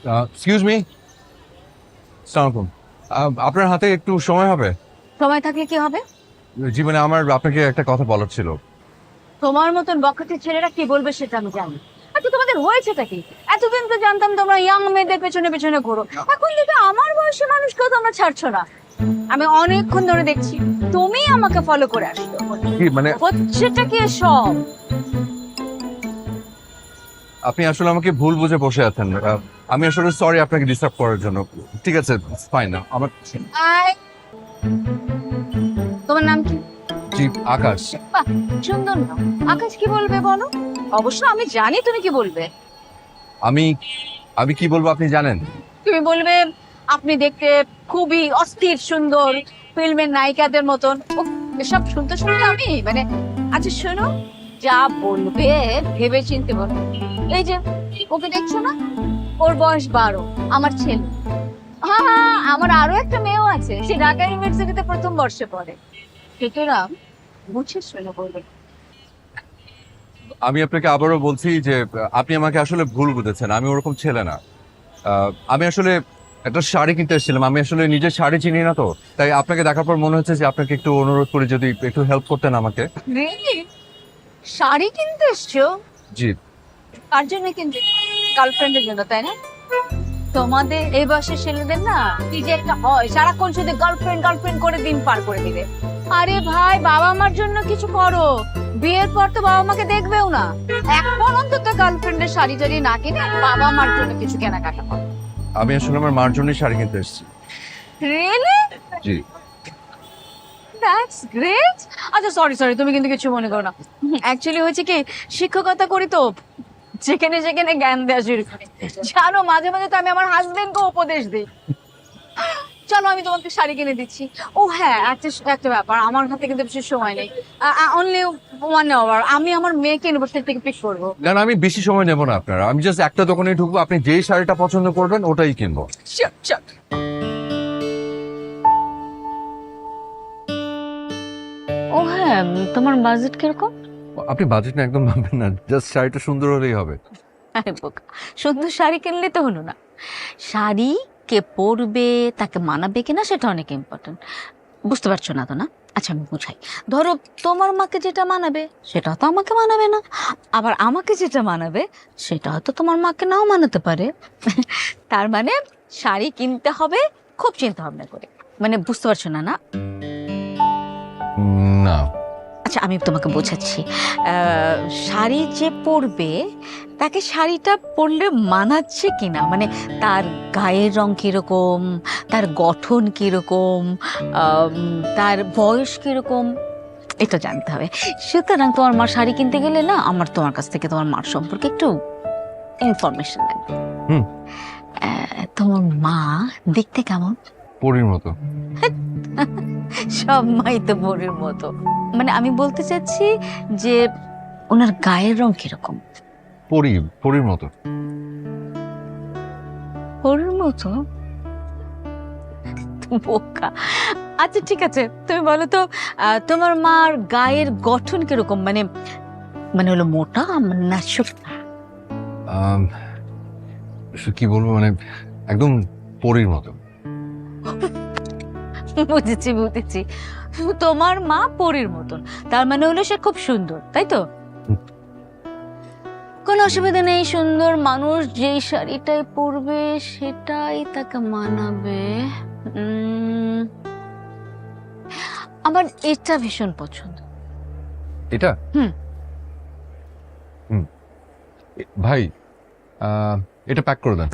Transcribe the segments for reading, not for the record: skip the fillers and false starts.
Excuse me, আসসালামু আলাইকুম। আপনার হাতে একটু সময় হবে? সময় থাকলে কি হবে? জীবনে আমার আপনাকে একটা কথা বলার ছিল। তোমার মতন বখাটে ছেলেরা কি বলবে সেটা আমি জানি। আচ্ছা তোমাদের হয়েছেটা কি? এতদিন তো জানতাম তোমরা ইয়াং মেয়েদের পেছনে পেছনে ঘোরো, এখন দেখে আমার বয়সী মানুষকেও তোমরা ছাড়ছো না। আমি অনেকক্ষণ ধরে দেখছি তুমি আমাকে ফলো করে আসছো। কি মানে হচ্ছেটা কি সব? আপনি আসলে আমাকে ভুল বুঝে বসে আছেন। আমি আসলে সরি আপনাকে ডিস্টার্ব করার জন্য। ঠিক আছে, ফাইন না আমার। আয়, তোমার নাম কি? জি, আকাশ। বাহ, সুন্দর নাম। আকাশ কি বলবে বলো? অবশ্য আমি জানি তুমি কি বলবে। আমি আমি কি বলবো আপনি জানেন? তুমি বলবে আপনি দেখতে খুবই অস্থির সুন্দর, ফিল্মের নায়িকাদের মতন। উফ, এসব শুনতে শুনতে আমি মানে, আচ্ছা শোনো, যা বলবে ভেবে চিনতে বলো। এই যে ওকে দেখছো না, ওর বয়স 12, আমার ছেলে। হ্যাঁ হ্যাঁ, আমার আরো একটা মেয়েও আছে, সে ঢাকা ইউনিভার্সিটিতে প্রথম বর্ষে পড়ে। সুতরাং বুঝে শুনে বলবে। আমি আপনাকে আবারও বলছি যে আপনি আমাকে আসলে ভুল বুঝেছেন। আমি ওরকম ছেলে না। আমি আসলে একটা শাড়ি কিনতে এসেছিলাম। আমি আসলে নিজের শাড়ি চিনি না তো, তাই আপনাকে দেখার পর মনে হচ্ছে যে আপনাকে একটু অনুরোধ করে যদি একটু হেল্প করতেন আমাকে। রিয়েলি? শাড়ি কিনতে এসছো? জি। কার জন্য কিনতে? গার্লফ্রেন্ডের জন্য, তাই না? তোমাদের এই বয়সের ছেলেদের না কি যে একটা হয়, সারাক্ষণ শুধু গার্লফ্রেন্ড গার্লফ্রেন্ড করে দিন পার করে দিবে। আরে ভাই, বাবা মার জন্য কিছু করো। বিয়ের পর তো বাবা মাকে দেখবেও না, এখন অন্তত গার্লফ্রেন্ডের শাড়ি টাড়ি না কিনে বাবা মার জন্য কিছু কেনাকাটা করো। আমি আসলে আমার মার জন্যই শাড়ি কিনতে এসেছি। রিয়েলি? জি। That's great. আচ্ছা সরি সরি, তুমি কিন্তু কিছু মনে করো না। অ্যাকচুয়ালি হয়েছে কি, শিক্ষকতা করি তো, যেখানে যেখানে জ্ঞান দেওয়া শুরু করি। জানো, মাঝে মাঝে তো আমি আমার হাজবেন্ডকে উপদেশ দিই। চলো আমি তোমাকে শাড়ি কিনে দিচ্ছি। ও হ্যাঁ, একটা একটা ব্যাপার, আমার হাতে কিন্তু বেশি সময় নেই, অনলি 1 আওয়ার। আমি আমার মেয়েকে ইউনিভার্সিটি থেকে পিক করবো। না না, আমি বেশি সময় নেব না আপনার। আমি জাস্ট একটা দোকানে ঢুকবো, আপনি যেই শাড়িটা পছন্দ করবেন ওটাই কিনবো। Sure, sure. ও হ্যাঁ, তোমার বাজেট কিরকম? আপনি বাজেট না একদম ভাববেন না, জাস্ট শাড়িটা সুন্দর হলেই হবে। আরে বোকা, সুন্দর শাড়ি কিনলে তো হলো না, শাড়ি কে পরবে, তাকে মানাবে কিনা সেটা অনেক ইম্পর্টেন্ট। বুঝতে পারছো না তো? না, আচ্ছা আমি বুঝাই। ধরো তোমার মাকে যেটা মানাবে সেটা তো আমাকে মানাবে না, আবার আমাকে যেটা মানাবে সেটা হয়তো তোমার মাকে নাও মানাতে পারে। তার মানে শাড়ি কিনতে হবে খুব চিন্তা ভাবনা করে। মানে বুঝতে পারছো না? না না। আচ্ছা আমি তোমাকে বোঝাচ্ছি। শাড়ি যে পরবে তাকে শাড়িটা পরলে মানাচ্ছে কিনা, মানে তার গায়ের রং কিরকম, তার গঠন কিরকম, তার বয়স কিরকম, এটা জানতে হবে। সুতরাং তোমার মা শাড়ি কিনতে গেলে না, আমার তোমার কাছ থেকে তোমার মার সম্পর্কে একটু ইনফরমেশন লাগবে। হুম। তোমার মা দেখতে কেমন? পরীর মতো। সব মাই তো বোনের মতো। মানে আমি বলতে চাচ্ছি যে ওনার গায়ের রং কিরকম? পরীর মতো। ওর মতো? বোকা। আচ্ছা ঠিক আছে, তুমি বলো তো, তোমার মার গায়ের গঠন কিরকম, মানে মানে হলো মোটা না শুকনা? আম, কি বলবো, মানে একদম পরীর মতো। বুঝেছি বুঝেছি, তোমার মা পরীর মতন, তার মানে হলো সে খুব সুন্দর, তাই তো? হুম। কোনো অসুবিধা নেই, সুন্দর মানুষ যেই শাড়িটাই পরবে সেটাই তাকে মানাবে। আমার এটা ভীষণ পছন্দ। এটা? হুম। হুম। ভাই, এটা প্যাক করে দেন।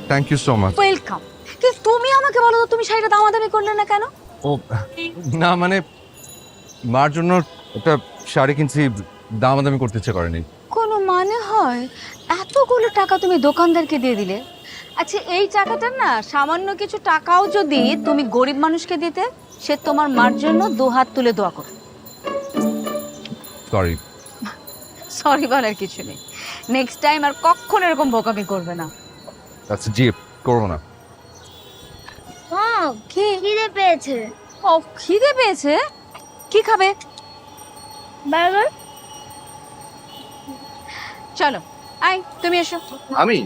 Thank you so much. Welcome. কিন্তু তুমি আমাকে বলো তো, তুমি শাড়িটা দামাদামি করলে না কেন? ও না, মানে মার জন্য একটা শাড়ি কিনছি, দামাদামি করতে ইচ্ছে করেনি। কোনো মানে হয়? এতগুলো টাকা তুমি দোকানদারকে দিয়ে দিলে। আচ্ছা এই টাকাটা না, সামান্য কিছু টাকাও যদি তুমি গরিব মানুষকে দিতে, সে তোমার মার জন্য 2 হাত তুলে দোয়া করত। সরি। সরি বলার কিছু নেই, নেক্সট টাইম আর কখনো এরকম বোকামি করবে না। আচ্ছা জি, করবো না। কি খিদে পেয়েছে? ও খিদে পেয়েছে? কি খাবে? বার্গার। চলো আই, তুমি এসো। আমি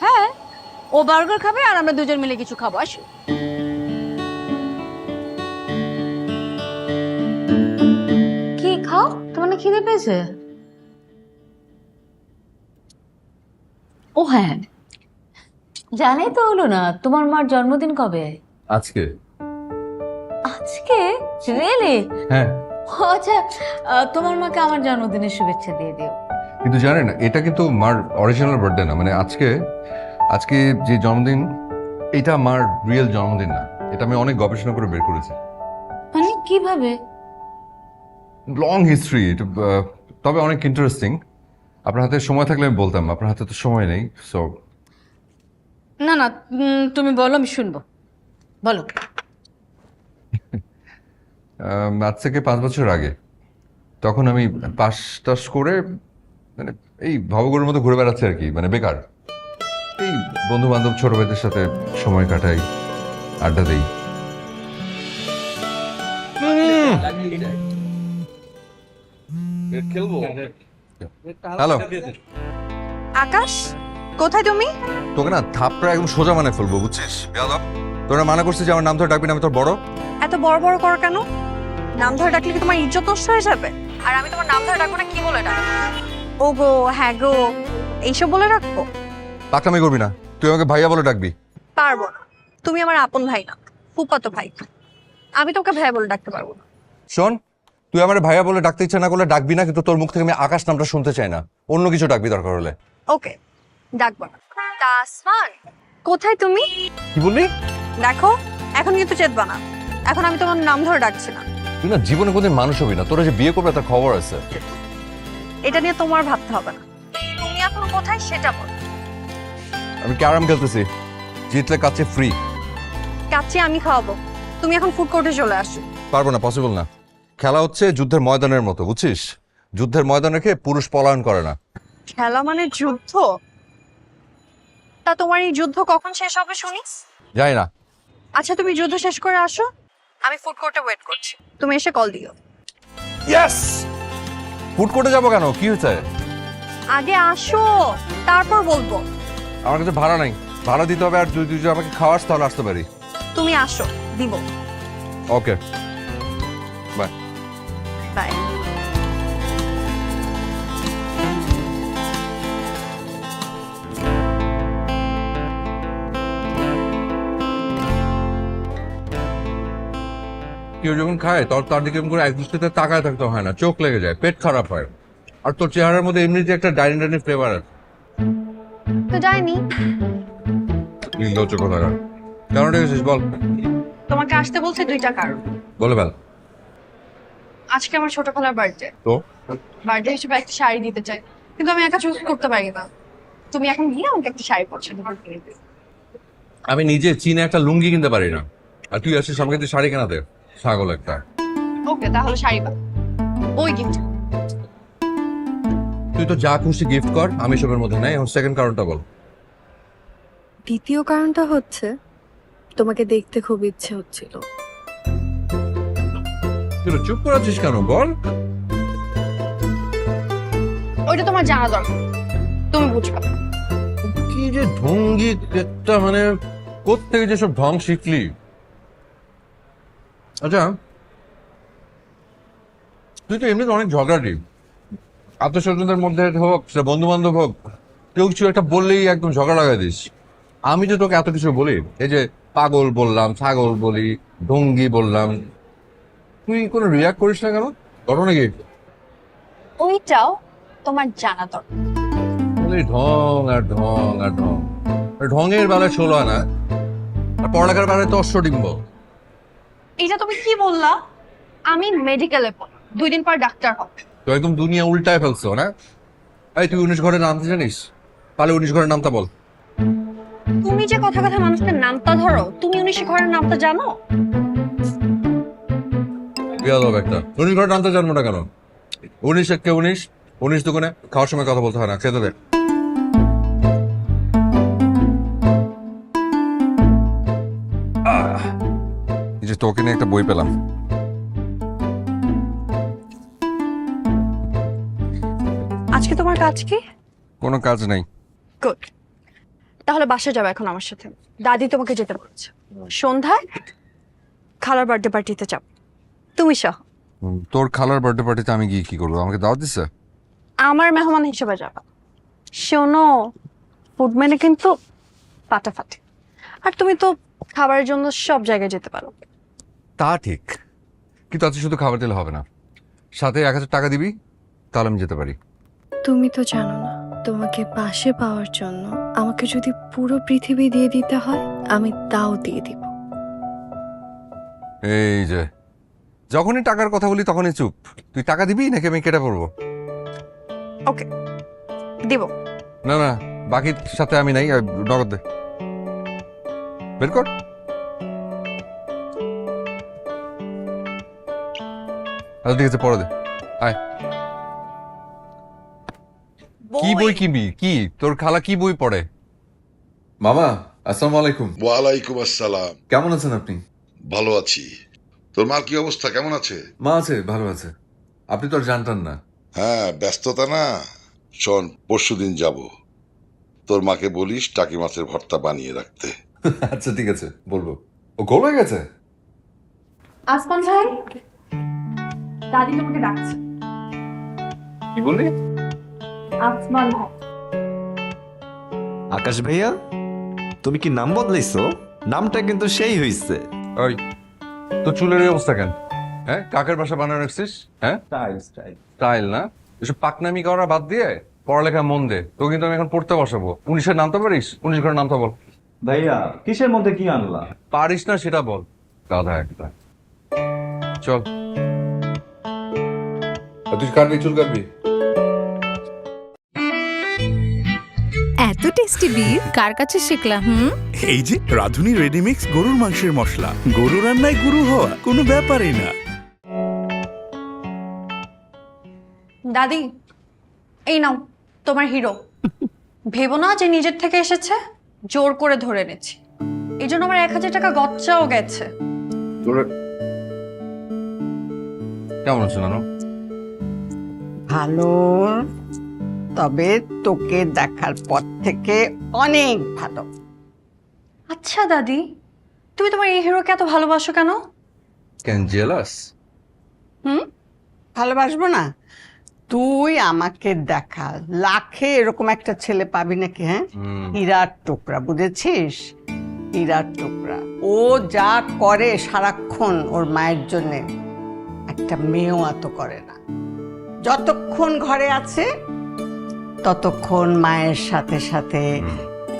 হ্যাঁ, ও বার্গার খাবে আর আমরা দুজন মিলে কিছু খাবো। আসো। কি খাও? তোমার না খিদে পেয়েছে? ও হ্যাঁ, জানাই তো হলো না, তোমার মার জন্মদিন কবে? আজকে। আজকে? রিয়েলি? হ্যাঁ, আচ্ছা, তোমার মাকে আমার জন্মদিনের শুভেচ্ছা দিয়ে দিও। কিন্তু জানেন এটা কিন্তু মার অরিজিনাল বার্থডে না, মানে আজকে আজকে যে জন্মদিন এটা মার রিয়েল জন্মদিন না, এটা আমি অনেক গবেষণা করে বের করেছি। মানে কিভাবে? লং হিস্ট্রি, তবে অনেক ইন্টারেস্টিং। আপনার হাতে সময় থাকলে আমি বলতাম, আপনার হাতে তো সময় নেই। সো না না, তুমি বলো, আমি শুনবো, বলো। আজ থেকে 5 বছর আগে, তখন আমি পাস টাস করে মানে এই ভবঘুরের মতো ঘুরে বেড়াচ্ছি আর কি, মানে বেকার। এই বন্ধু বান্ধব ছোট ভাইদের সাথে সময় কাটাই, আড্ডা দেই। হ্যালো, আকাশ, কোথায় তুমি? তোকে না থাপড়া একদম সোজা মানে ফেলবো, বুঝছিস? তোরা মানা করছিস যে আমার নাম ধরে ডাকবি না, আমি তোর বড়। এত বড় বড় করো কেন? নাম ধরে ডাকলে কি তোমার ইজ্জত নষ্ট হয়ে যাবে? আর আমি তোমার নাম ধরে ডাকবো না, কি বলে ডাকবো? ও গো, হ্যাঁ গো, এইসব বলে রাখবো? পাকনামি করবি না, তুই আমাকে ভাইয়া বলে ডাকবি। পারবো না, তুমি আমার আপন ভাই না, ফুফাতো ভাই। আমি তোকে ভাই বলে ডাকতে পারবো না। শোন, তুই আমার ভাইয়া বলে ডাকতে ইচ্ছা না করলে ডাকবি না, কিন্তু তোর মুখ থেকে আমি আকাশ নামটা শুনতে চাই না, অন্য কিছু ডাকবি দরকার হলে। ওকে, ডাকবো না। তাসমান, কোথায় তুমি? কি বললি? দেখো, এখন কিন্তু চেতবা না, এখন আমি তোমার নাম ধরে ডাকছি না। তুই না জীবনে কোনদিন মানুষ হবি না, তোরা যে বিয়ে করবে তার খবর আছে। এটা নিয়ে তোমার ভাবতে হবে না, তুমি এখন কোথায় সেটা বল। আমি ক্যারাম খেলতেছি, জিতলে কাছে ফ্রি। কাচ্চি আমি খাওয়াবো, তুমি এখন ফুড কোর্টে চলে আসো। পারবো না, পসিবল না। খেলা হচ্ছে যুদ্ধের ময়দানের মতো, বুঝছিস? যুদ্ধের ময়দান রেখে পুরুষ পলায়ন করে না। খেলা মানে যুদ্ধ? তা তোমার এই যুদ্ধ কখন শেষ হবে শুনি? যাই না। আচ্ছা, তুমি যুদ্ধ শেষ করে আসো, আমি ফুড কোর্টে ওয়েট করছি, তুমি এসে কল দিও। ইয়েস! ফুড কোর্টে যাবো কেন, কি হয়েছে? আগে আসো, তারপর বলবো। আমার কাছে ভাড়া নাই, ভাড়া দিতে হবে, আর তুই যদি আমাকে খাওয়াস তাহলে আসতে পারি। তুমি আসো, দিব। ওকে, বাই। বাই। কেউ যখন খায় তার দিকে এরকম করে এক দৃষ্টিতে তাকায় থাকতে হয় না, চোখ লেগে যায়, পেট খারাপ হয়। আর তোর চেহারার মধ্যে এমনিতে একটা ডাইনি ডাইনি ফ্লেভার আছে। তো যাইনি, নির্লজ্জ কোথাকার। কেন ডেকেছিস বল? তোমাকে আসতে বলছে দুইটা কারণ। বলে ফেল। আজকে আমার ছোট খালার বার্থডে, তো বার্থডে হিসেবে একটা শাড়ি দিতে চাই, কিন্তু আমি একা চুজ করতে পারি না। তুমি এখন গিয়ে আমাকে একটা শাড়ি পছন্দ করে কিনে দিও। আমি নিজে চীনে একটা লুঙ্গি কিনতে পারি না, আর তুই আসিস আমাকে তুই শাড়ি কেনাতে? ছাগল একটা। ওকে, তাহলে শাড়ি পাবো, ওই গিফট। তুই তো যা খুশি গিফট কর, আমি সবের মধ্যে নাই। এখন সেকেন্ড কারণটা বল। দ্বিতীয় কারণটা হচ্ছে তোমাকে দেখতে খুব ইচ্ছে হচ্ছিল। তুই চুপ করে আছিস কেন বল? ওইটা তোমার জানা দরকার, তুমি বুঝবা। কি যে ঢঙ্গি একটা, মানে কোত্থেকে যে সব ঢং শিখলি? আচ্ছা, তুই তো এমনিতে অনেক ঝগড়াটি, আত্মস্বজনদের মধ্যে হোক, সেটা বন্ধু বান্ধব হোক, কেউ কিছু একটা বললেই একদম ঝগড়া লাগাই দিস। আমি যে তোকে এত কিছু বলি, এই যে পাগল বললাম, ছাগল বলি, ঢঙ্গি বললাম, তুই কোনো রিয়াক্ট করিস না কেন? ঘটনা কি? ওইটাও তোমার জানা দরকার। বলি ঢং আর ঢং আর ঢং। আর ঢঙের বেলায় 16 আনা, আর পড়ালেখার বেলায় তো অশ্বডিম্ব। এটা তুমি কি বললা? আমি মেডিকেলে পড়ি, 2 দিন পর ডাক্তার হব। তো একদম দুনিয়া উল্টায় ফেলছো না? এই তুই 19 ঘরের নামতে জানিস? পালে 19 ঘরের নামটা বল। তুমি যে কথা কথা মানুষের নামটা ধরো, তুমি 19 ঘরের নামটা জানো? বিয়াদব একটা। 19 ঘরের নামটা জানবো না কেন? 19 একে 19, 19 দোকানে খাওয়ার সময় কথা বলতে হয় না, খেতে দে। এই যে তোকে নিয়ে একটা বই পেলাম, আজকে তোমার কাজ কি? কোনো কাজ নাই। গুড। তাহলে বাসায় যাবে এখন আমার সাথে। দাদি তোমাকে যেতে বলেছে। সন্ধ্যায় খালার বার্থডে পার্টিতে যাব, তুমি সহ। তোর খালার বার্থডে পার্টিতে আমি গিয়ে কি করবো? আমাকে দাওয়াত দিচ্ছে? আমার মেহমান হিসেবে যাবা। শোনো, ফুড মেনে কিন্তু ফাটাফাটি। আর তুমি তো খাবারের জন্য সব জায়গায় যেতে পারো। তা ঠিক, কিন্তু আজকে শুধু খাবার দিলে হবে না, সাথে 1000 টাকা দিবি, তাহলে আমি যেতে পারি। তুমি তো জানো না, তোমাকে পাশে পাওয়ার জন্য আমাকে যদি পুরো পৃথিবী দিয়ে দিতে হয় আমি তাও দিয়ে দিব। এই যে যখনই টাকার কথা বলি তখনই চুপ। তুই টাকা দিবি নাকি আমি কেটে পড়বো? ওকে, দিব। না না, বাকির সাথে আমি নাই, নগদ দে, বের কর। আচ্ছা ঠিক আছে, পরে দে। আয়। কি বই কিনবি? কি তোর খালা কি বই পড়ে? মামা আসসালামু আলাইকুম। ওয়ালাইকুম আসসালাম। কেমন আছেন আপনি? ভালো আছি। তোর মার কি অবস্থা, কেমন আছে? মা আছে, ভালো আছে। আপনি তো আর জানতেন না। হ্যাঁ, ব্যস্ততা না। শোন, পরশুদিন যাব, তোর মাকে বলিস টাকি মাছের ভর্তা বানিয়ে রাখতে। আচ্ছা ঠিক আছে, বলবো। ও গোল হয়ে গেছে? আসমান ভাই, দাদি তোমাকে ডাকছে। কি বললি? আসমান ভাই। আকাশ ভাইয়া, তুমি কি নাম বদলাইছো? নামটা কিন্তু সেই হইছে। ওই তোর চুলের এই অবস্থা কেন? হ্যাঁ, কাকের বাসা বানানো রাখছিস? হ্যাঁ, স্টাইল না? এসব পাকনামি করা বাদ দিয়ে পড়ালেখা মন দে। তো কিন্তু আমি এখন পড়তে বসাবো। 19-এর নামটা পারিস? 19 ঘরের নামটা বল। ভাইয়া, কিসের মধ্যে কি আনলা? পারিস না সেটা বল। গাধা একটা। চল। তুই কাটবি, চুল কাটবি? এত টেস্টি বিফ কার কাছে শিখলাম? এই যে রাধুনী রেডিমিক্স গরুর মাংসের মশলা, গরু রান্নায় গুরু হওয়া কোনো ব্যাপারই না। দাদি, এই নাও তোমার হিরো। ভেবো না যে নিজের থেকে এসেছে, জোর করে ধরে এনেছি। এই জন্য আমার 1000 টাকা গচ্চাও গেছে। কেমন আছো নানু? ভালো, তবে তোকে দেখার পর থেকে অনেক ভালো। আচ্ছা দাদি, তুমি তোমার এই হিরোকে এত ভালোবাসো কেন? Can jealous? ভালোবাসবো না? তুই আমাকে দেখা, লাখে এরকম একটা ছেলে পাবি নাকি? হ্যাঁ, হীরার টুকরা, বুঝেছিস? হীরার টুকরা। ও যা করে সারাক্ষণ ওর মায়ের জন্যে, একটা মেয়েও এত করে না। যতক্ষণ ঘরে আছে ততক্ষণ মায়ের সাথে সাথে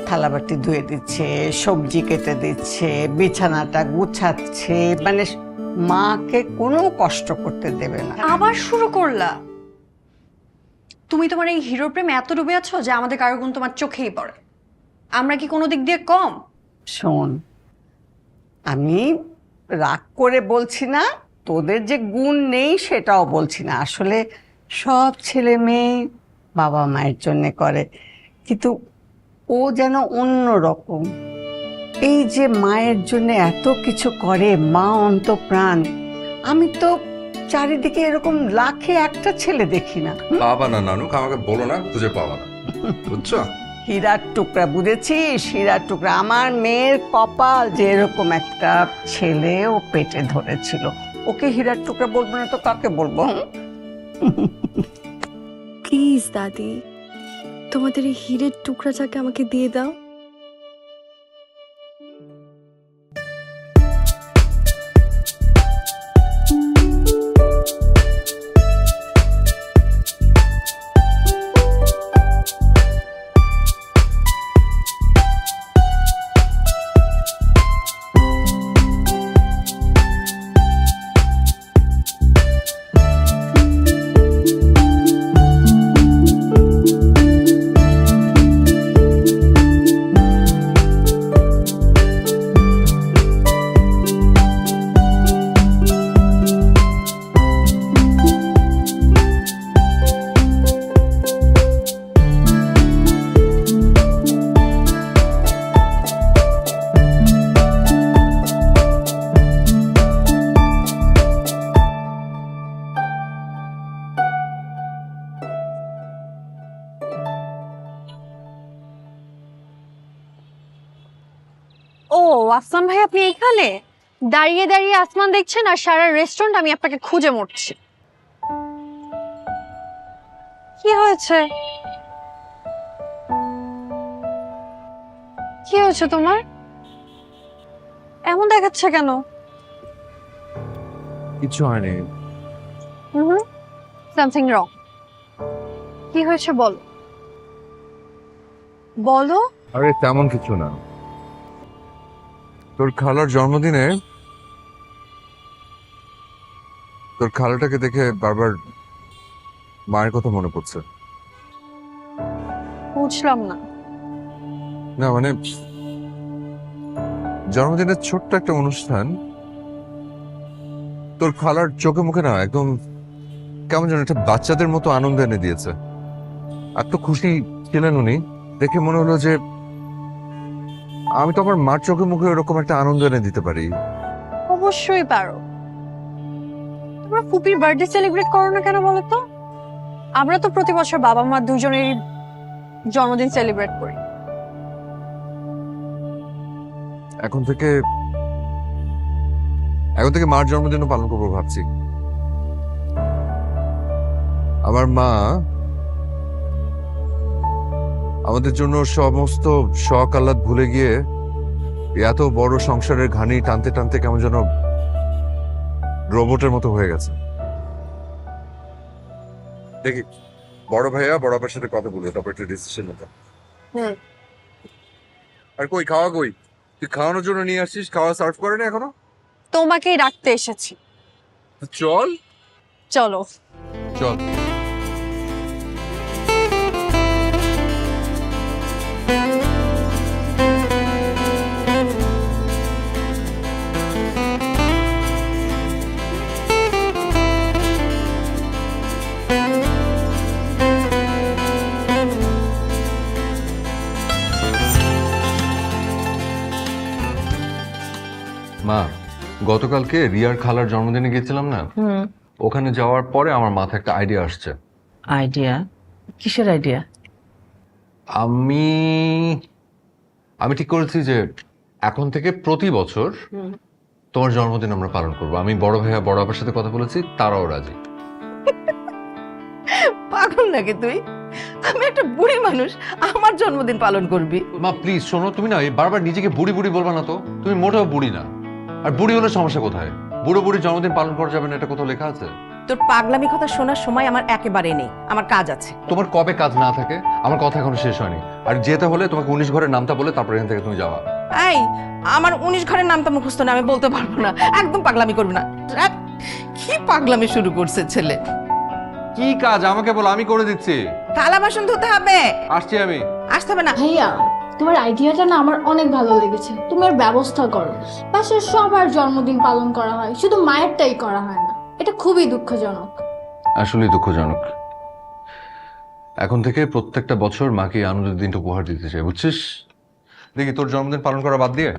থালাবাটি ধুয়ে দিচ্ছে, সবজি কেটে দিচ্ছে, বিছানাটা গুছাচ্ছে, মানে মাকে কোনো কষ্ট করতে দেবে না। আবার শুরু করলা? তুমি তোমার এই হিরো প্রেমে এত ডুবে আছো যে আমাদের কারো গুণ তোমার চোখেই পড়ে। আমরা কি কোনো দিক দিয়ে কম? শোন, আমি রাগ করে বলছি না, তোদের যে গুণ নেই সেটাও বলছি না। আসলে সব ছেলে মেয়ে বাবা মায়ের জন্য করে, কিন্তু ও যেন অন্য রকম। এই যে মায়ের জন্য এত কিছু করে, মা অন্তপ্রাণ। আমি তো চারিদিকে এরকম লাখে একটা ছেলে দেখি না। পাবা না নানু, আমাকে বলো না, খুঁজে পাবা না, বুঝছো? হীরার টুকরা, বুঝেছিস? হীরার টুকরা। আমার মেয়ের কপাল যে এরকম একটা ছেলে ও পেটে ধরেছিল। ওকে হীরার টুকরা বলবো না তো কাকে বলবো? প্লিজ দাদি, তোমাদের এই হীরের টুকরাটাকে আমাকে দিয়ে দাও। আসমান ভাই আপনি এখানে দাঁড়িয়ে দাঁড়িয়ে আসমান দেখছেন আর সারা রেস্টুরেন্ট আমি আপনাকে খুঁজে মরছি। কি হয়েছে? কি হয়েছে তোমার? এমন দেখাচ্ছে কেন? কিছু হয়নি। Something wrong. কি হয়েছে বলো বলো। আরে তেমন কিছু না। তোর খালার জন্মদিনে তোর খালাটাকে দেখে বারবার মায়ের কথা মনে পড়ছে। বুঝলাম না। না মানে জন্মদিনের ছোট্ট একটা অনুষ্ঠান, তোর খালার চোখে মুখে না একদম কেমন যেন একটা বাচ্চাদের মতো আনন্দ এনে দিয়েছে। এত খুশি ছিলেন উনি, দেখে মনে হলো যে আমি তো আমার মার চোখে মুখে এরকম একটা আনন্দ এনে দিতে পারি। অবশ্যই পারো। তোমরা ফুপির বার্থডে সেলিব্রেট করো না কেন বলো তো? আমরা তো প্রতি বছর বাবা মা দুজনেরই জন্মদিন সেলিব্রেট করি। এখন থেকে মার জন্মদিনও পালন করবো ভাবছি। আমার মা আমাদের জন্য সমস্ত শখ আহ্লাদ ভুলে গিয়ে এত বড় সংসারের ঘানি টানতে টানতে কেমন যেন রোবটের মতো হয়ে গেছে। দেখি বড় ভাইয়া বড় আপার সাথে কথা বলবো, তারপর একটা ডিসিশন নিতে। আর কই খাওয়া কই? তুই খাওয়ানোর জন্য নিয়ে আসছিস, খাওয়া সার্ভ করে না এখনো? তোমাকেই রাখতে এসেছি। চল চলো। চল। মা, গতকালকে রিয়ার খালার জন্মদিনে গেছিলাম না, ওখানে যাওয়ার পরে আমার মাথায় একটা আইডিয়া আসছে। আইডিয়া? কিসের আইডিয়া? আমি ঠিক করেছি যে এখন থেকে প্রতি বছর তোমার জন্মদিন আমরা পালন করবো। আমি বড় ভাইয়া বড় আপার সাথে কথা বলেছি, তারাও রাজি। পাগল নাকি তুই? আমি একটা বুড়ি মানুষ, আমার জন্মদিন পালন করবি? মা প্লিজ শোনো, তুমি না এই বারবার নিজেকে বুড়ি বুড়ি বলবা না তো। তুমি মোটেও বুড়ি না। আর বুড়ি হলে সমস্যা কোথায়? বুড়ো বুড়ি জন্মদিন পালন করা যাবে না, এটা কোথাও লেখা আছে? তোর পাগলামি কথা শোনার সময় আমার একেবারে নেই, আমার কাজ আছে। তোমার কবে কাজ না থাকে? আমার কথা এখনো শেষ হয়নি। আর যেতে হলে তোমাকে 19 ঘরের নামটা বলে তারপর এখান থেকে তুমি যাওয়া। এই, আমার 19 ঘরের নামটা মুখস্থ না, আমি বলতে পারবো না। একদম পাগলামি করবি না। কি পাগলামি শুরু করছে ছেলে? কি কাজ আমাকে বলো, আমি করে দিচ্ছি। থালা বাসন ধুতে হবে। আসছি আমি। আসতে হবে না। ভাইয়া, তোমার আইডিয়াটা না আমার অনেক ভালো লেগেছে। তুমি এর ব্যবস্থা করো। বাসার সবার জন্মদিন পালন করা হয়, শুধু মায়েরটাই করা হয় না। এটা খুবই দুঃখজনক। আসলে দুঃখজনক। এখন থেকে প্রত্যেকটা বছর মাকে এই আনন্দের দিনটা উপহার দিতে চাই, বুঝছিস? দেখি তোর জন্মদিন পালন করা বাদ দিয়ে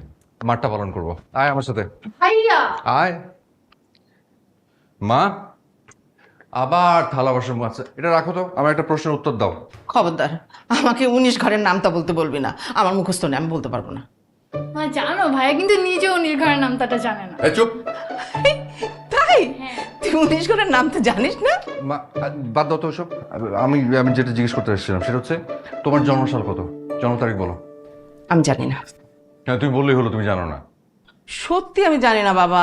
মারটা পালন করবো। আয় আমার সাথে। ভাইয়া, আয়। মা, আবার থালা বাসন আছে, এটা রাখো তো। আমার একটা প্রশ্নের উত্তর দাও। খবরদার, আমাকে 19 ঘরের নামটা বলতে বলবি না। আমার মুখস্থ নেই, আমি বলতে পারবো না। জানো ভাইয়া কিন্তু নিজেও নির্ঘরের নামটা জানে না। এই চুপ। তাই? তুই 19 ঘরের নাম তো জানিস না? মা বাদ দাও তো ওসব। আমি যেটা জিজ্ঞেস করতে এসেছিলাম সেটা হচ্ছে তোমার জন্মসাল কত, জন্ম তারিখ বলো। আমি জানি না। হ্যাঁ, তুমি বললেই হলো তুমি জানো না। সত্যি আমি জানি না বাবা।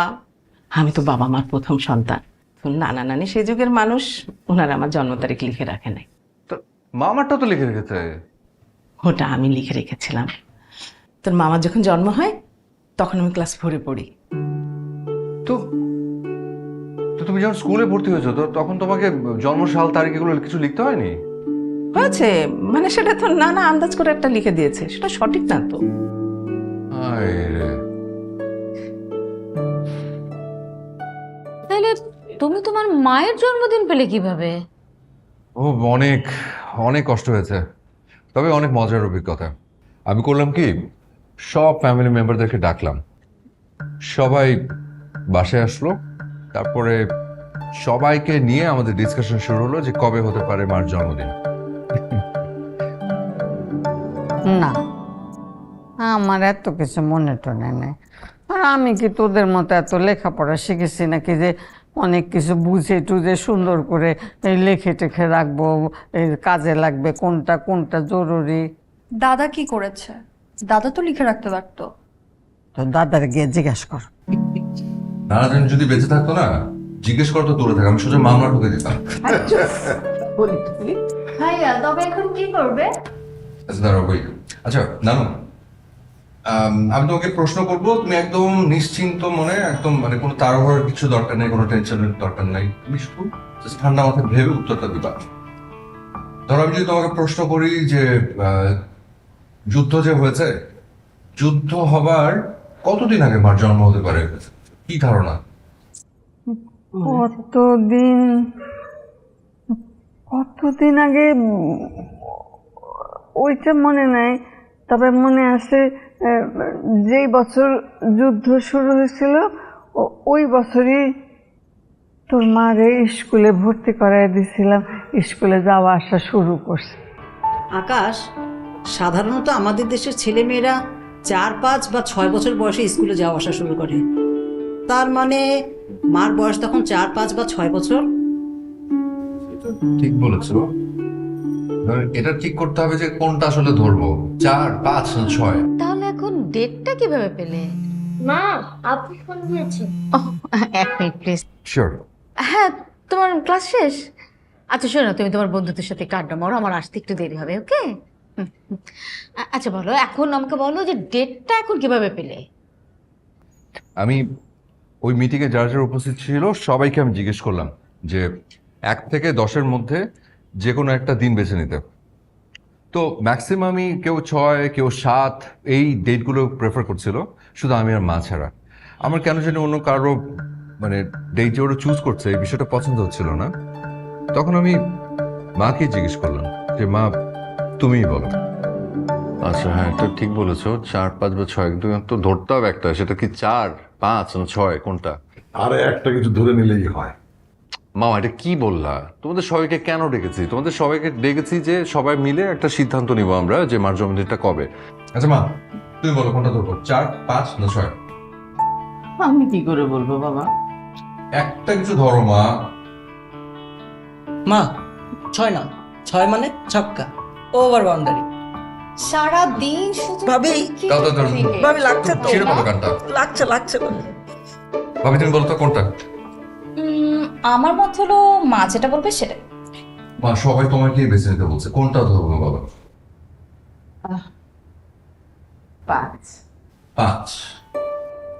আমি তো বাবা মার প্রথম সন্তান। তোর নানা নানি সেই যুগের মানুষ, ওনারা আমার জন্ম তারিখ লিখে রাখে নাই। তো মামারটা তো লিখে রেখেছে। ওটা আমি লিখে রেখেছিলাম। তোর মামার যখন জন্ম হয় তখন আমি ক্লাস 4-এ পড়ি। তো তুমি যখন স্কুলে ভর্তি হয়েছো তো তখন তোমাকে জন্মসাল তারিখ এগুলো কিছু লিখতে হয়নি? হয়েছে, মানে সেটা তো নানা আন্দাজ করে একটা লিখে দিয়েছে, সেটা সঠিক না তো। তাহলে তুমি তোমার মায়ের জন্মদিন পেলে কিভাবে? ও অনেক অনেক কষ্ট হয়েছে, তবে অনেক মজার অভিজ্ঞতা। আমি করলাম কি, সব ফ্যামিলি মেম্বারদেরকে ডাকলাম, সবাই বাসায় আসলো, তারপরে সবাইকে নিয়ে আমাদের ডিসকাশন শুরু হলো যে কবে হতে পারে মার জন্মদিন। না, আমার এত কিছু মনে টনে নেই। আর আমি কি তোদের মতো এত লেখাপড়া শিখেছি নাকি যে অনেক কিছু বুঝে টুঝে সুন্দর করে এই লেখে টেখে রাখবো, এই কাজে লাগবে কোনটা কোনটা জরুরি। দাদা কি করেছে? দাদা তো লিখে রাখতে পারতো। তো দাদার গিয়ে জিজ্ঞাসা কর। নানাজন যদি বেঁচে থাকতো না, জিজ্ঞেস করতো দূরে থাকে, আমি সোজা মামলা ঢুকে দিতাম। ভাইয়া তবে এখন কি করবে? আচ্ছা দাঁড়াও বই। আচ্ছা নানু, আমি তোমাকে প্রশ্ন করব, তুমি একদম নিশ্চিন্ত মনে, একদম মানে কোনো তাড়াহুড়োর কিছু দরকার নেই, কোনো টেনশনের দরকার নেই, তুমি শুধু just ঠান্ডা মাথায় ভেবে উত্তরটা দিবা। ধরো আমি যদি তোমাকে প্রশ্ন করি যে যুদ্ধ যে হয়েছে, যুদ্ধ হবার কতদিন আগে মার জন্ম হতে পারে, কি ধারণা? কতদিন আগে ওইটা মনে নাই, তবে মনে আছে যেই বছর যুদ্ধ শুরু হয়েছিল ওই বছরই তোর মারে স্কুলে ভর্তি করাই দিয়েছিলাম, স্কুলে যাওয়া আসা শুরু করছে। আকাশ, সাধারণত আমাদের দেশের ছেলেমেয়েরা 4, 5 বা 6 বছর বয়সে স্কুলে যাওয়া আসা শুরু করে। তার মানে মার বয়স তখন 4, 5 বা 6 বছর। ঠিক বলেছো। এটা ঠিক করতে হবে যে কোনটা আসলে ধরবো, 4, 5 না 6। তাহলে এখন ডেটটা কিভাবে পেলে? মা আপনি ফোন দিয়েছে। এক মিনিট প্লিজ। শিওর। হ্যাঁ, তোমার ক্লাস শেষ? আচ্ছা শোনো, তুমি তোমার বন্ধুদের সাথে একটু আড্ডা মারো, আমার আসতে একটু দেরি হবে, ওকে? আচ্ছা বলো, এখন আমাকে বলো যে ডেটটা এখন কিভাবে পেলে? আমি ওই মিটিংয়ে যারা যারা উপস্থিত ছিল সবাইকে আমি জিজ্ঞেস করলাম যে 1 থেকে 10-এর মধ্যে যে কোনো একটা দিন বেছে নিতে। তো ম্যাক্সিমামই কেউ 6, কেউ 7 এই ডেটগুলো প্রেফার করছিল, শুধু আমি আর মা ছাড়া। আমার কেন জানি অন্য কারো মানে ডেট যে ওরা চুজ করছে এই বিষয়টা পছন্দ হচ্ছিল না। তখন আমি মাকে জিজ্ঞেস করলাম যে মা তুমিই বলো। আচ্ছা হ্যাঁ, এটা ঠিক বলেছো, 4, 5 বা 6, কিন্তু তো ধরতে হবে একটা, সেটা কি 4, 5 না 6 কোনটা? আরে একটা কিছু ধরে নিলেই হয়। মামা এটা কি বললা? তোমাদের সবাইকে কেন ডেকেছি? তোমাদের সবাইকে ডেকেছি যে সবাই মিলে একটা সিদ্ধান্ত নিব আমরা যে মার জন্মদিনটা কবে। আচ্ছা মা তুমি বলো কোনটা ধরবো, 4, 5 না 6? আমি কি করে বলবো বাবা? একটা কিছু ধরো মা। মা 6 না, 6 মানে ছক্কা, ওভার বাউন্ডারি। সারা দিন শুধু ভাবি, দাও দাও দাও, ভাবি লাগছে তো, ছিঁড়ে বলো গানটা। লাগছে। ভাবি তুমি বলো তো কোনটা? আমার মত হলো মা যেটা বলবে সেটা। মা সবাই তোমাকেই বেছে নিতে বলছে, কোনটা ধরবো বাবা? 5। 5।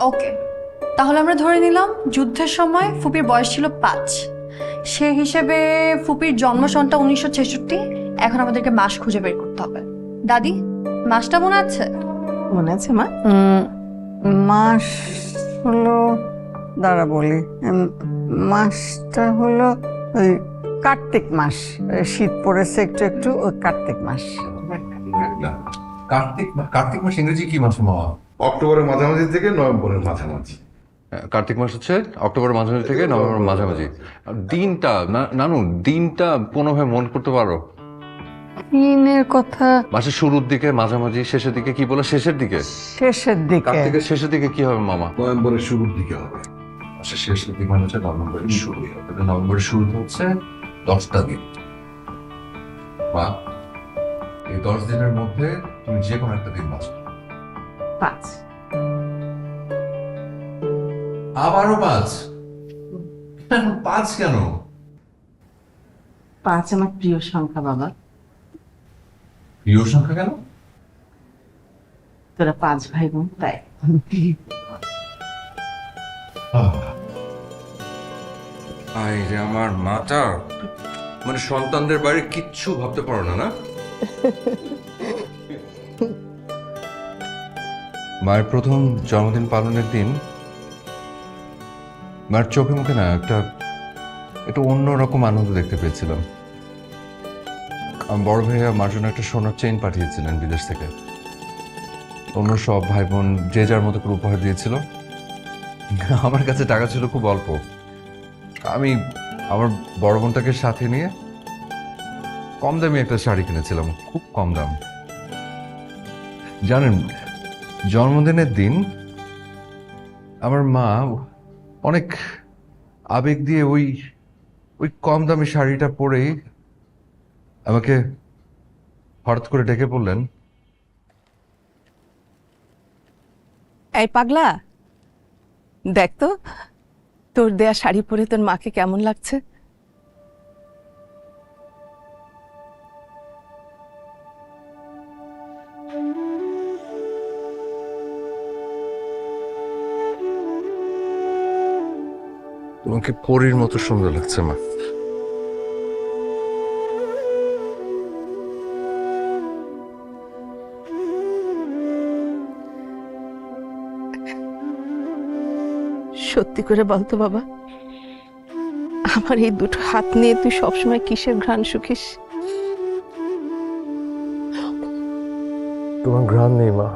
ওকে, তাহলে আমরা ধরে নিলাম যুদ্ধের সময় ফুপির বয়স ছিল 5। সে হিসেবে ফুপির জন্ম সনটা 1966। এখন আমাদেরকে মাস খুঁজে বের করতে হবে। দাদি মাসটা মনে আছে? মনে আছে মা? মাস হলো, দাঁড়া বলি, মাসটা হলো ওই কার্তিক মাস। শীত পড়েছে একটু একটু, ওই কার্তিক মাস। কার্তিক মাস ইংরেজি কি মাস মামা? অক্টোবরের মাঝামাঝি থেকে নভেম্বরের মাঝামাঝি। কার্তিক মাস হচ্ছে অক্টোবরের মাঝামাঝি থেকে নভেম্বরের মাঝামাঝি। দিনটা নানু, দিনটা কোনোভাবে মন করতে পারো? দিনের কথা মাসের শুরুর দিকে, মাঝামাঝি, শেষের দিকে, কি বলে শেষের দিকে? শেষের দিকে। কার্তিকের শেষের দিকে কি হবে মামা? নভেম্বরের শুরুর দিকে হবে। মাসের শেষের দিকে মানে হচ্ছে নভেম্বরের শুরু। নভেম্বরের শুরুতে হচ্ছে 10টা দিন। মা এই 10 দিনের মধ্যে তুমি যে কোনো একটা দিন বাঁচো। 5। আবারও 5? 5 কেন? 5 আমার প্রিয় সংখ্যা বাবা। প্রিয় সংখ্যা কেন? তোরা 5 ভাই বোন তাই। যে আমার মাটা মানে সন্তানদের বাইরে কিচ্ছু ভাবতে পারো না, না? মায়ের প্রথম জন্মদিন পালনের দিন মায়ের চোখে মুখে না একটা অন্যরকম আনন্দ দেখতে পেয়েছিলাম। আমার বড় ভাইয়া মার জন্য একটা সোনার চেইন পাঠিয়েছিলেন বিদেশ থেকে। অন্য সব ভাই বোন যে যার মতো করে উপহার দিয়েছিল। আমার কাছে টাকা ছিল খুব অল্প। আমি আমার বড় বোনটাকে সাথে নিয়ে কম দামি একটা শাড়ি কিনেছিলাম, খুব কম দাম। জানেন জন্মদিনের দিন আমার মা অনেক আবেগ দিয়ে ওই ওই কম দামি শাড়িটা পরেই আমাকে হঠাৎ করে ডেকে বললেন, এই পাগলা, দেখ তো তোর দেয়া শাড়ি পরে তোর মাকে কেমন লাগছে। তোমাকে পরীর মতো সুন্দর লাগছে মা। সত্যি করে বলতো বাবা, আমার এই দুটো হাত নিয়ে তুই সবসময় কিসের ঘ্রাণ শুকিস? তোমার ঘ্রাণ নেই মা,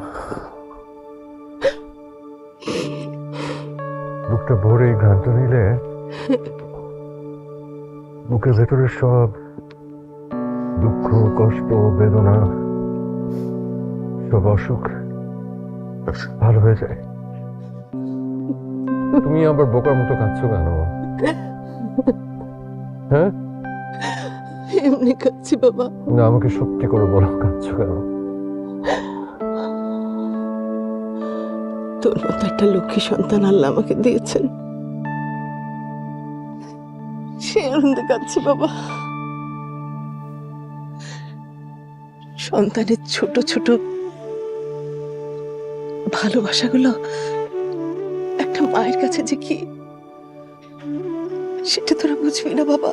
বুকটা ভরে এই ঘ্রাণটা নিলে বুকের ভেতরে সব দুঃখ, কষ্ট, বেদনা, সব অসুখ ভালো হয়ে যায়। তুমি আবার বোকার মতো কাঁদছো কেন? হ্যাঁ, এমনি কাঁদছি বাবা। না, আমাকে সত্যি করে বলো, কাঁদছো কেন? তোর মতো একটা লক্ষ্মী সন্তান আল্লাহ আমাকে দিয়েছেন, সে আনন্দে কাঁদছি বাবা। সন্তানের ছোট ছোট ভালোবাসাগুলো একটা মায়ের কাছে যে কি, সেটা তোরা বুঝবি না বাবা।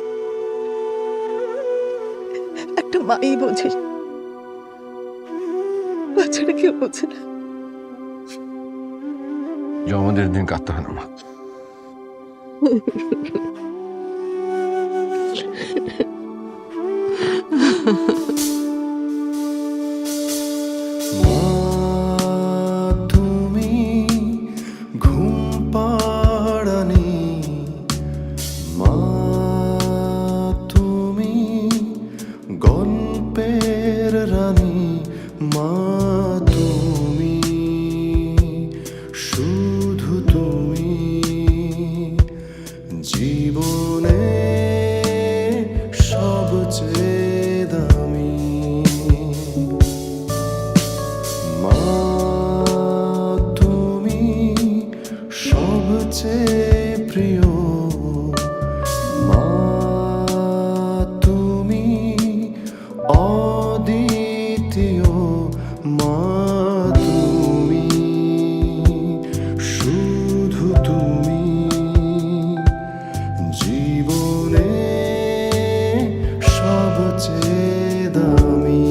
একটা মাই বোঝে, বাচ্চাটা কেউ বোঝে না। জন্মদিনের দিন কাঁদতে হয় না মা। তুমি ঘুম পাড়ানি মা, তুমি গল্পের রানী মা, তুমি শুধু তুমি জীবনে সবচেয়ে দামি মা, তুমি সবচেয়ে প্রিয় মা, তুমি অদ্বিতীয় মা, তুমি শুধু তুমি জীবনে সবচেয়ে দামি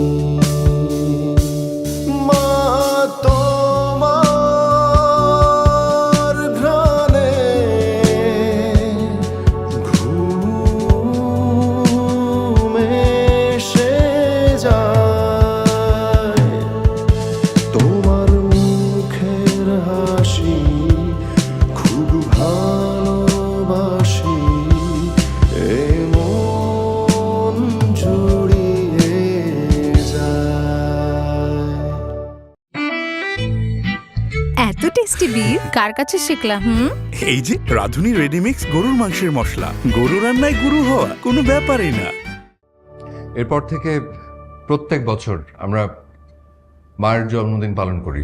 মা, তোমার ঘ্রাণে ঘুম এসে যায়, তোমার মুখের হাসি খুব ভালোবাসি, এ মন জুড়িয়ে যায়। এত টেস্টি বিফ কার কাছে শিখলাম? এই যে রাধুনী রেডিমিক্স গরুর মাংসের মশলা, গরু রান্নায় গুরু হওয়া কোনো ব্যাপারই না। এরপর থেকে প্রত্যেক বছর আমরা মায়ের জন্মদিন পালন করি।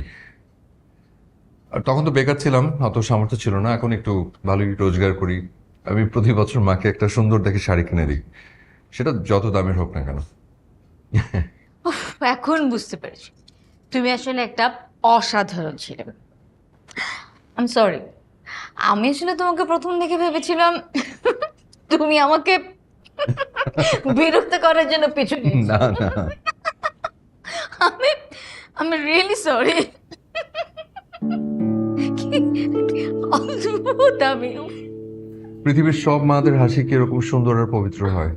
আর তখন তো বেকার ছিলাম, অত সামর্থ্য ছিল না। এখন একটু ভালোই রোজগার করি। আমি প্রতি বছর মাকে একটা সুন্দর দেখে শাড়ি কিনে দিই, সেটা যত দামের হোক না কেন। উফ, এখন বুঝতে পেরেছি তুমি আসলে একটা অসাধারণ ছিলে। আই সরি, আমি আসলে তোমাকে প্রথম দেখে ভেবেছিলাম তুমি আমাকে বিরক্ত করার জন্য পিছু নিয়েছো। না না, আমি আমি রিয়েলি সরি। অদ্ভুত আমি। পৃথিবীর সব মাদের হাসি কি এরকম সুন্দর আর পবিত্র হয়?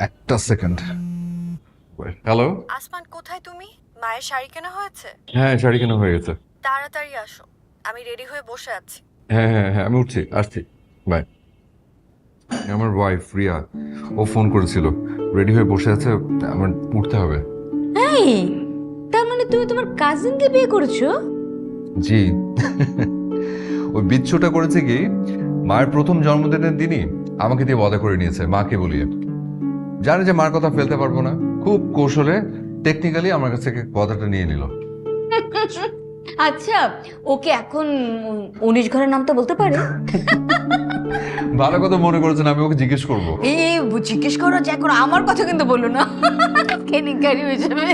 একটা সেকেন্ড। হ্যালো, আসমান কোথায় তুমি? মায়ের শাড়ি কেনা হয়েছে? হ্যাঁ শাড়ি কেনা হয়ে গেছে। তাড়াতাড়ি আসো, আমি রেডি হয়ে বসে আছি। হ্যাঁ হ্যাঁ হ্যাঁ, আমি উঠছি, আসছি, বাই। আমার ওয়াইফ রিয়া, ও ফোন করেছিল, রেডি হয়ে বসে আছে, আমার উঠতে হবে। এই মানে তুমি তোমার কাজিনকে বিয়ে করেছো? জি। ওই বিচ্ছুটা করেছে কি, মায়ের প্রথম জন্মদিনের দিনই আমাকে দিয়ে ওয়াদা করে নিয়েছে, মাকে বলিয়ে। জানে যে মার কথা ফেলতে পারবো না, খুব কৌশলে টেকনিক্যালি আমার কাছ থেকে কথাটা নিয়ে নিল। আচ্ছা, ওকে এখন 19 ঘরের নামটা বলতে পারে? ভালো কথা মনে করেছেন, আমি ওকে জিজ্ঞেস করবো। এই জিজ্ঞেস করো, যা করো, আমার কথা কিন্তু বলো না, কেনিকারি হয়ে যাবে।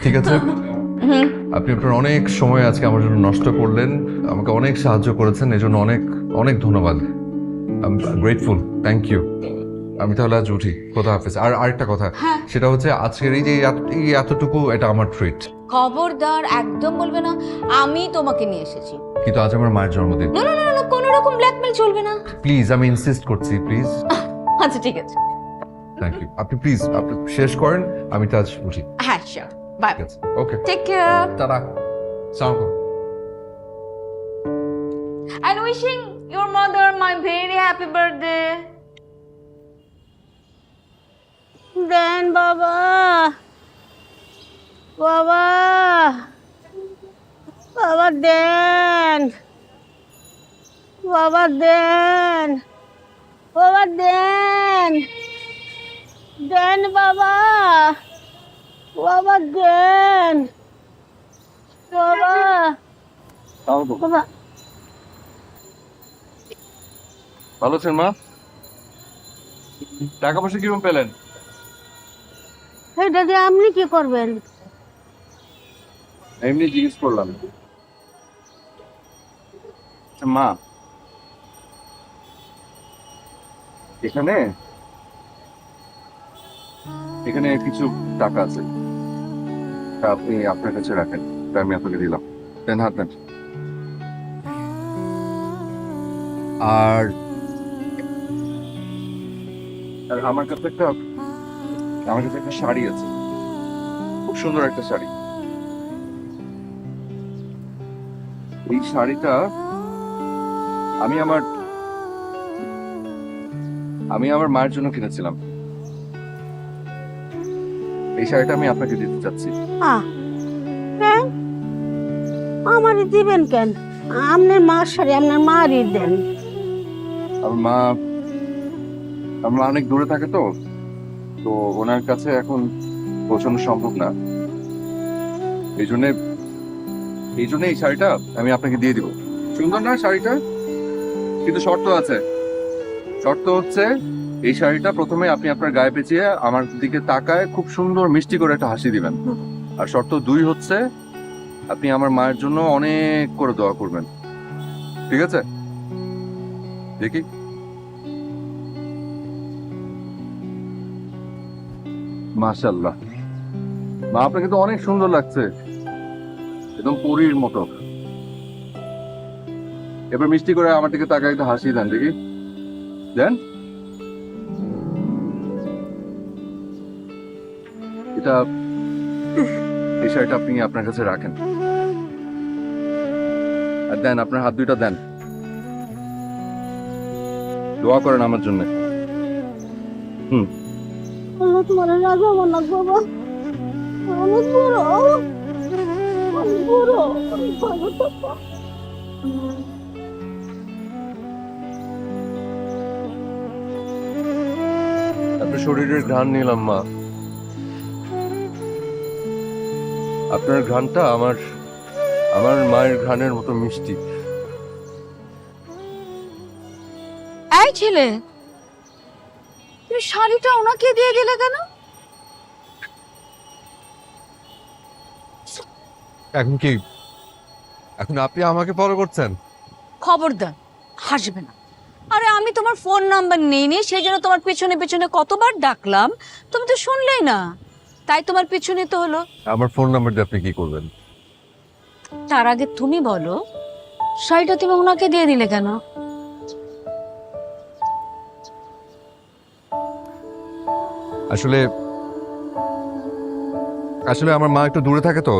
ঠিক আছে, আপনি আপনার অনেক সময় আজকে আমার জন্য নষ্ট করলেন, আমাকে অনেক সাহায্য করেছেন, এজন্য অনেক অনেক ধন্যবাদ। I am grateful, thank you. আমি তাহলে আজ উঠি, খোদা হাফেজ। আর আরেকটা কথা, সেটা হচ্ছে আজকের এই যে এই এতটুকু, এটা আমার ট্রিট। খবরদার, একদম বলবে না আমি তোমাকে নিয়ে এসেছি। কিন্তু আজ আমার মায়ের জন্মদিন। না না না না, কোনো রকম ব্ল্যাকমেল চলবে না। প্লিজ, আমি ইনসিস্ট করছি, প্লিজ। আচ্ছা ঠিক আছে, থ্যাংক ইউ। আপনি প্লিজ আপনি শেষ করেন, আমি তো আজ উঠি। হ্যাঁ sure, bye. Okay, take care. Tata. আসসালামু আলাইকুম। And wishing your mother my very happy birthday. দেন বাবা, বাবা, বাবা দেন, বাবা দেন, বাবা দেন, দেন বাবা, বাবা দেন, বাবা, বাবা। ভালো আছেন মা? টাকা পয়সা কিরকম পেলেন? এটা দিয়ে আপনি কি করবেন? এমনি জিজ্ঞেস করলাম। মা, এখানে এখানে কিছু টাকা আছে, তা আপনি আপনার কাছে রাখেন, তা আমি আপনাকে দিলাম। দেন, হাত দেন। আর আমার কাছে একটা শাড়ি আছে, খুব সুন্দর একটা শাড়ি। এই শাড়িটা আমি আমার মায়ের জন্য কিনেছিলাম। এই শাড়িটা আমি আপনাকে দিতে চাচ্ছি। আমারই দিবেন কেন? আপনার মার শাড়ি আপনার মারই দেন। আমার মা অনেক দূরে থাকে, তো ওনার কাছে এখন পৌঁছানো সম্ভব না। এই জন্য এই শাড়িটা আমি আপনাকে দিয়ে দিব। সুন্দর না শাড়িটা? কিন্তু শর্ত আছে। শর্ত হচ্ছে, এই শাড়িটা প্রথমে আপনি আপনার গায়ে পেঁচিয়ে আমার দিকে তাকায় খুব সুন্দর মিষ্টি করে একটা হাসি দিবেন। আর শর্ত 2 হচ্ছে, আপনি আমার মায়ের জন্য অনেক করে দোয়া করবেন। ঠিক আছে? দেখি। মাশাআল্লাহ, মা আপনাকে তো অনেক সুন্দর লাগছে, একদম পরীর মতো। এবার মিষ্টি করে আমার দিকে তাকায় একটা হাসি দেন, দেখি। দেন। এই শাড়িটা আপনি আপনার কাছে রাখেন, আর দেন আপনার হাত দুইটা দেন, দোয়া করেন আমার জন্য। তোমার রাখবো না বাবা, অনেক বড়, অনেক বড়, অনেক ভালো থাকো। আপনার শরীরের ঘ্রাণ নিলাম মা। আপনার ঘ্রাণটা আমার মায়ের ঘ্রাণের মতো মিষ্টি। এই ছেলে, তুমি শাড়িটা ওনাকে দিয়ে দিলে কেন? এখন আপনি আমাকে ফলো করছেন? খবরদার, হাসবে না। আরে আমি তোমার ফোন নাম্বার নেইনি, সেই জন্য তোমার পেছনে পেছনে কতবার ডাকলাম, তুমি তো শুনলেই না, তাই তোমার পিছনে তো হলো। আমার ফোন নাম্বার দিয়ে আপনি কি করবেন? তার আগে তুমি বলো, শাড়িটা তুমি ওনাকে দিয়ে দিলে কেন? আসলে আমার মা একটু দূরে থাকে, তো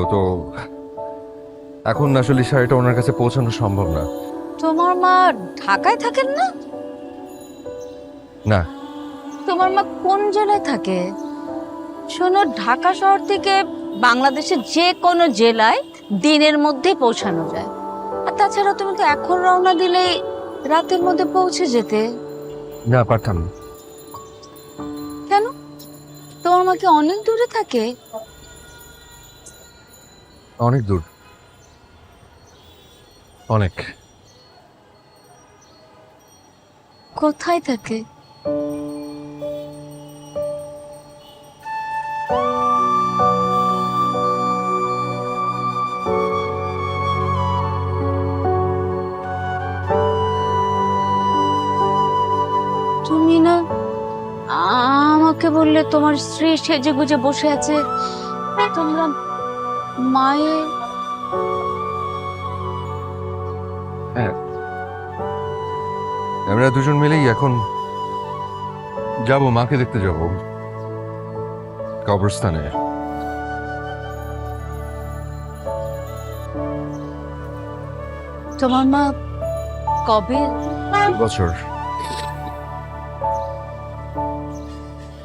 এখন আসলে শাড়িটা ওনার কাছে পৌঁছানো সম্ভব না। তোমার মা ঢাকায় থাকেন না? না। তোমার মা কোন জেলায় থাকে? শোনো, ঢাকা শহর থেকে বাংলাদেশের যে কোনো জেলায় দিনের মধ্যে পৌঁছানো যায়। আর তাছাড়া তুমি তো এখন রওনা দিলেই রাতের মধ্যে পৌঁছে যেতে। না, পারতাম না। কেন? তোমার মা কি অনেক দূরে থাকে? অনেক দূর, অনেক। কোথায় থাকে? তুমি না আমাকে বললে তোমার স্ত্রী সেজে গুজে বসে আছে, তোমরা মায়ের। হ্যাঁ, আমরা দুজন মিলেই এখন যাব, মাকে দেখতে যাব কবরস্থানে। তোমার মা কবে? 2 বছর।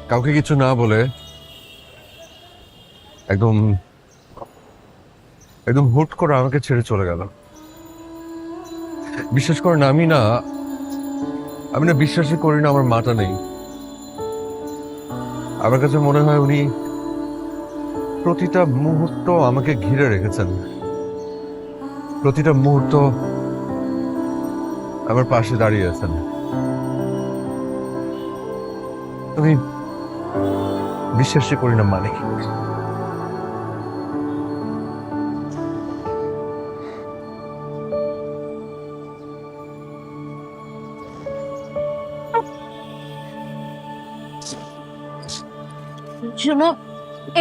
কাউকে কিছু না বলে একদম একদম হুট করে আমাকে ছেড়ে চলে গেল। বিশ্বাস করেন, আমি না বিশ্বাসই করি না আমার মাটা নেই। আমার কাছে মনে হয় উনি প্রতিটা মুহূর্ত আমাকে ঘিরে রেখেছেন, প্রতিটা মুহূর্ত আমার পাশে দাঁড়িয়ে আছেন। আমি বিশ্বাসই করি না মানে। শোনো,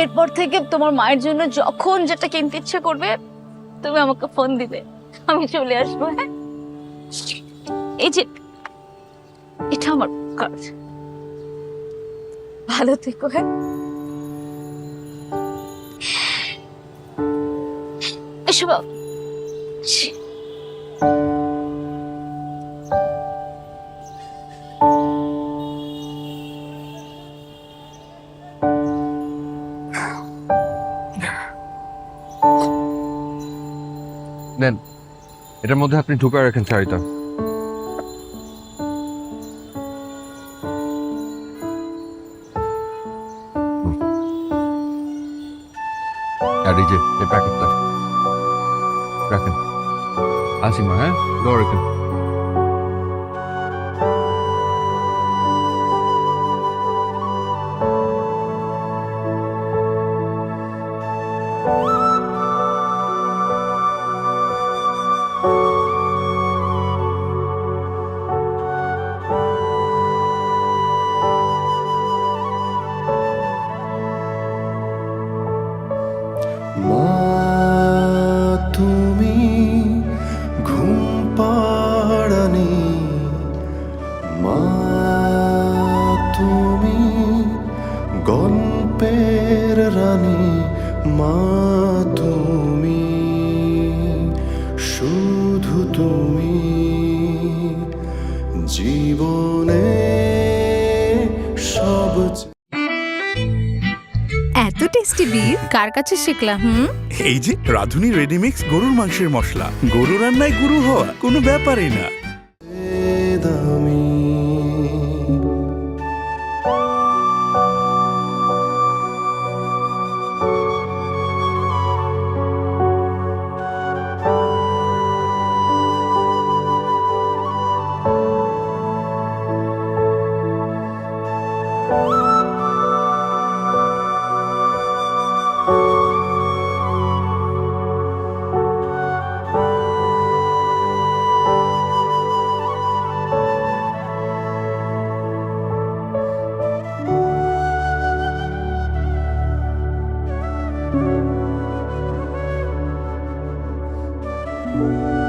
এরপর থেকে তোমার মায়ের জন্য যখন যেটা কিনতে ইচ্ছে করবে তুমি আমাকে ফোন দিবে, আমি চলে আসবো। হ্যাঁ, এই যে এটা আমার কাজ। ভালো থেকো। হ্যাঁ, এসো বাবা। নেন, এটার মধ্যে আপনি ঢুকে রাখেন শাড়িটা। আর এই যে এই প্যাকেটটা রাখেন। আসি মা, হ্যাঁ, দোয়া রাখেন। তুমি ঘুম পাড়ানি মা, তুমি গল্পের রানী মা, তুমি শুধু তুমি জীবনে সব। এত টেস্টি বিফ কার কাছে শিখলাম? এই যে রাঁধুনি রেডিমিক্স গরুর মাংসের মশলা, গরু রান্নায় গুরু হওয়া কোনো ব্যাপারই না। দামি you